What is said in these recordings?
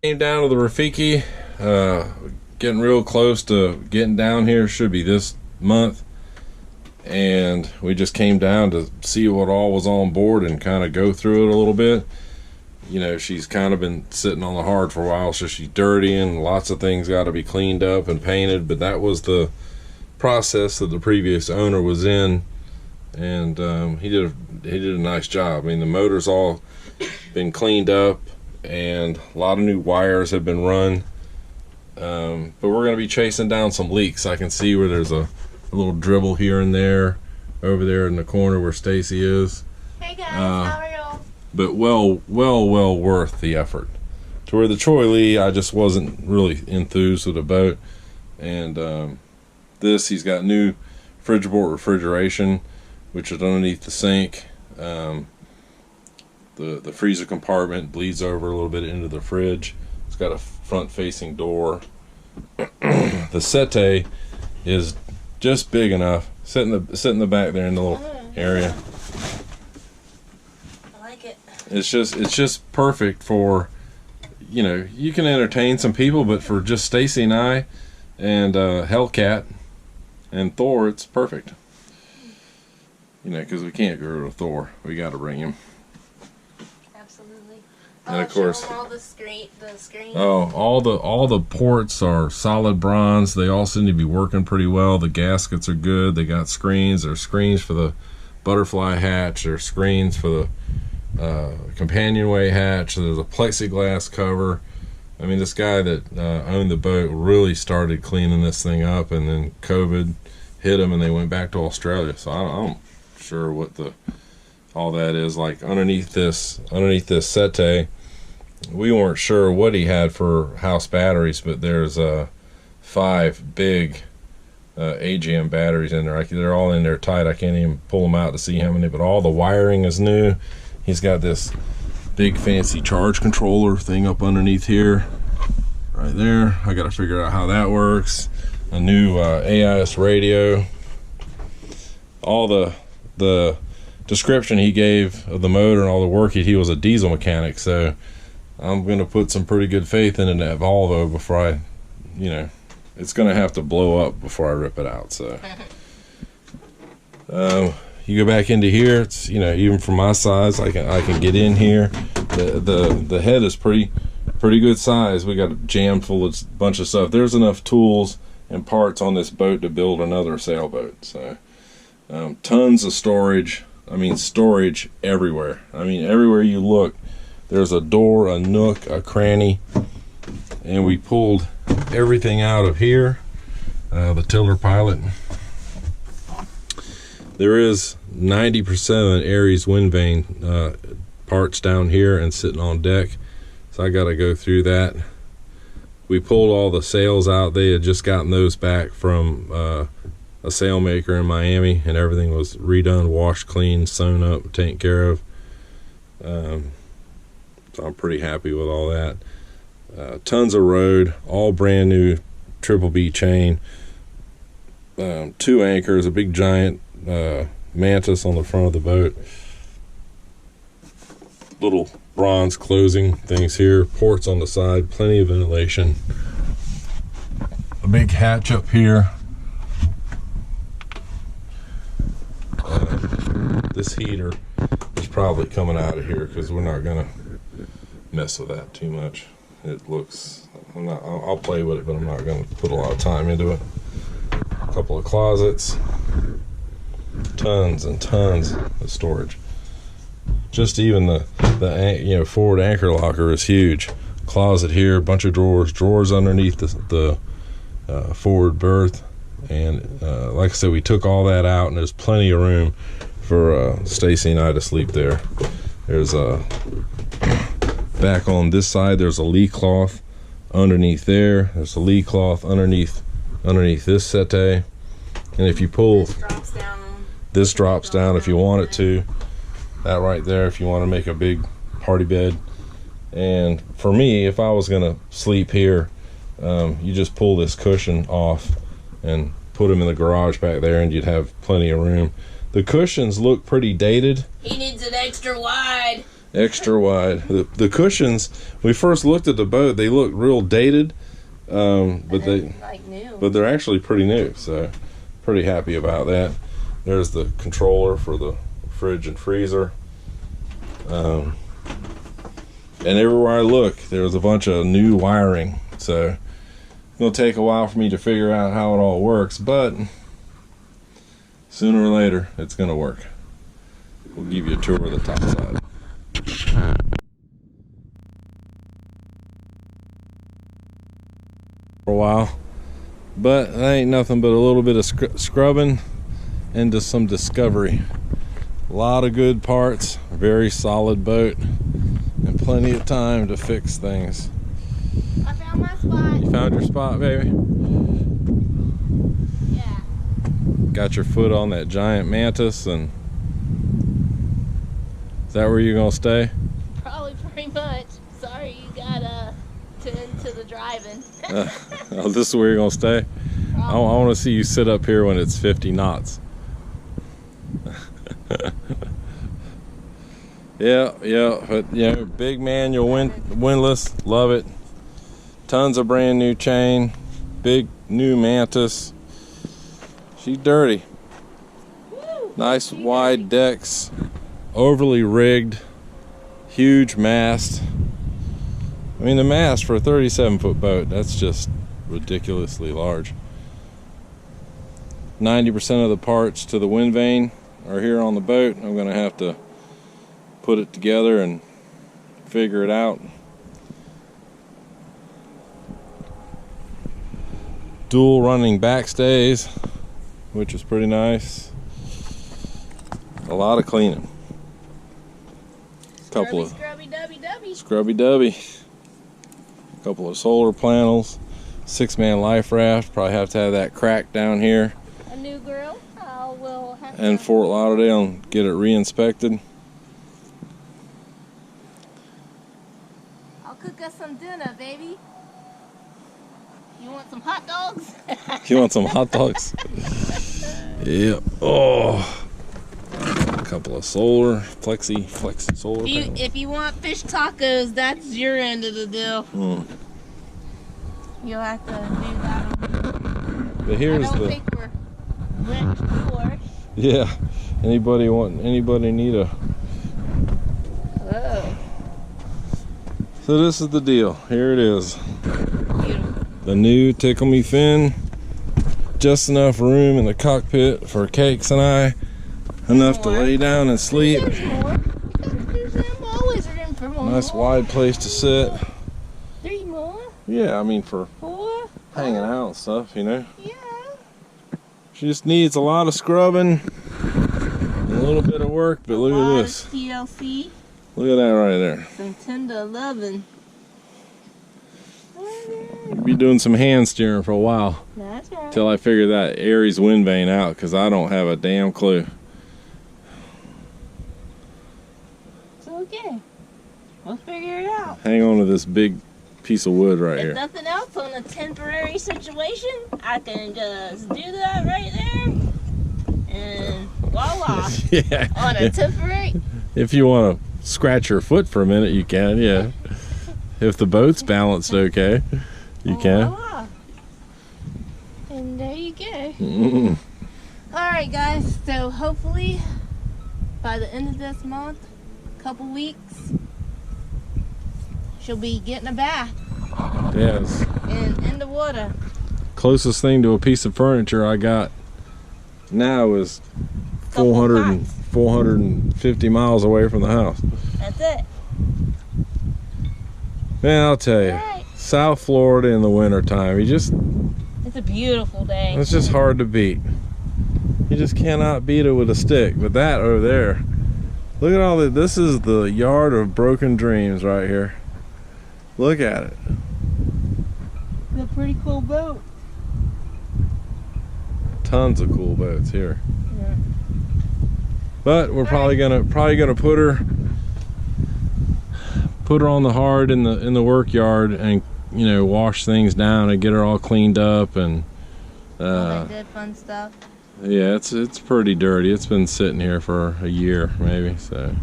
Came down to the Rafiki, getting real close to getting down here. Should be this month, and we just came down to see what all was on board and kind of go through it a little bit. You know, she's kind of been sitting on the hard for a while, so she's dirty and lots of things got to be cleaned up and painted. But that was the process that the previous owner was in, and he did a nice job. I mean, the motor's all been cleaned up, and a lot of new wires have been run. But we're going to be chasing down some leaks. I can see where there's a little dribble here and there, over there in the corner where Stacy is. Hey guys, how are you? But well worth the effort. To where the Troy Lee, I just wasn't really enthused with the boat. And he's got new Frigibort refrigeration, which is underneath the sink. The freezer compartment bleeds over a little bit into the fridge. It's got a front-facing door. The settee is just big enough. Sit in the back there in the little area. I like it. It's just perfect for, you know, you can entertain some people, but for just Stacy and I and Hellcat and Thor, it's perfect. You know, because we can't get rid of Thor. We got to bring him. Absolutely. And of course, all the screens. Oh, all the ports are solid bronze. They all seem to be working pretty well. The gaskets are good. They got screens. There's screens for the butterfly hatch. There's screens for the companionway hatch. There's a plexiglass cover. I mean, this guy that owned the boat really started cleaning this thing up, and then COVID hit him, and they went back to Australia. So I'm sure what all that is like underneath this settee. We weren't sure what he had for house batteries, but there's 5 big AGM batteries in there. They're all in there tight. I can't even pull them out to see how many, but all the wiring is new. He's got this big fancy charge controller thing up underneath here, right there. I got to figure out how that works. A new AIS radio. All the description he gave of the motor and all the work he was a diesel mechanic, so I'm going to put some pretty good faith in that Volvo before it's going to have to blow up before I rip it out. So you go back into here, it's, you know, even from my size, I can get in here. The head is pretty good size. We got a jam full of a bunch of stuff. There's enough tools and parts on this boat to build another sailboat. So tons of storage. I mean, storage everywhere. I mean, everywhere you look, there's a door, a nook, a cranny, and we pulled everything out of here. The tiller pilot. There is 90% of an Aries wind vane parts down here and sitting on deck, so I got to go through that. We pulled all the sails out. They had just gotten those back from a sail maker in Miami, and everything was redone, washed, clean, sewn up, taken care of. So I'm pretty happy with all that. Tons of road, all brand new Triple B chain, 2 anchors, a big giant mantis on the front of the boat, little bronze closing things here, ports on the side, plenty of ventilation, a big hatch up here. This heater is probably coming out of here because we're not gonna mess with that too much. It looks, I'll play with it, but I'm not gonna put a lot of time into it. A couple of closets, tons and tons of storage. Just even the forward anchor locker is huge. Closet here, a bunch of drawers underneath the forward berth, and like I said, we took all that out, and there's plenty of room for Stacy and I to sleep there. There's back on this side, there's a lee cloth underneath there. There's a lee cloth underneath this settee, and if you pull, this drops down if you want it to. That right there, if you want to make a big party bed. And for me, if I was gonna sleep here, you just pull this cushion off and put them in the garage back there, and you'd have plenty of room. The cushions look pretty dated. He needs it extra wide. Extra wide. The cushions, we first looked at the boat, they looked real dated, but like new. but they're actually pretty new, so pretty happy about that. There's the controller for the fridge and freezer. And everywhere I look, there's a bunch of new wiring, so it'll take a while for me to figure out how it all works, but sooner or later it's gonna work. We'll give you a tour of the top side. For a while, but that ain't nothing but a little bit of scrubbing and just some discovery. A lot of good parts, very solid boat, and plenty of time to fix things. I found my spot. You found your spot, baby? Yeah. Got your foot on that giant mantis, and is that where you're gonna stay? Probably pretty much. Sorry, you gotta tend to the driving. Oh, this is where you're gonna stay? I want to see you sit up here when it's 50 knots. Yeah, but you know, big manual windlass, love it. Tons of brand new chain, big new mantis. She's dirty. Woo, Nice wide decks, overly rigged, huge mast. I mean, the mast for a 37-foot boat, that's just ridiculously large. 90% of the parts to the wind vane are here on the boat. I'm gonna have to put it together and figure it out. Dual running backstays, which is pretty nice. A lot of cleaning. Couple of scrubby dubby. Couple of solar panels. 6-man life raft. Probably have to have that crack down here. A new grill. We'll have And to... Fort Lauderdale and get it re-inspected. I'll cook us some dinner, baby. You want some hot dogs? You want some hot dogs? Yeah. Oh. A couple of solar flexi solar panels. If you want fish tacos, that's your end of the deal. You'll have to do that. But here's I don't think we're rich poor. Yeah. Anybody need a? Oh, So this is the deal. Here it is. beautiful. The new Tickle Me Fin. Just enough room in the cockpit for Cakes and I. Enough to lay down and sleep. There's more. There's always room for more. Nice wide place to sit. 3 more. Yeah, I mean for 4. hanging out and stuff, you know. Yeah. She just needs a lot of scrubbing, and a little bit of work, but look at this. TLC. Look at that right there. Some 10 to 11. You'll be doing some hand steering for a while That's right. until I figure that Aries wind vane out, because I don't have a damn clue. It's okay. We'll figure it out. Hang on to this big piece of wood right If here. nothing else, on a temporary situation, I can just do that right there, and voila. Yeah. On a temporary. If you want to scratch your foot for a minute, you can, yeah. If the boat's balanced okay, you can. Voila. And there you go. Mm-mm. Alright guys, so hopefully by the end of this month, couple weeks, she'll be getting a bath Yes. and in the water. Closest thing to a piece of furniture I got now is Couple 450 miles away from the house. That's it. Man, I'll tell you, Alright. South Florida in the wintertime, It's a beautiful day. it's just hard to beat. You just cannot beat it with a stick. But that over there, look at all that. This is the yard of broken dreams right here. Look at it. It's a pretty cool boat. Tons of cool boats here. Yeah. But we're probably gonna put her on the hard in the work yard, and you know, wash things down and get her all cleaned up, and All that good fun stuff. yeah, it's pretty dirty. It's been sitting here for a year maybe, so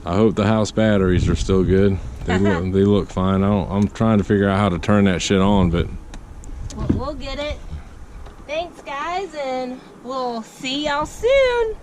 I hope the house batteries are still good. They look fine. I'm trying to figure out how to turn that shit on, but We'll get it. Thanks, guys, and we'll see y'all soon.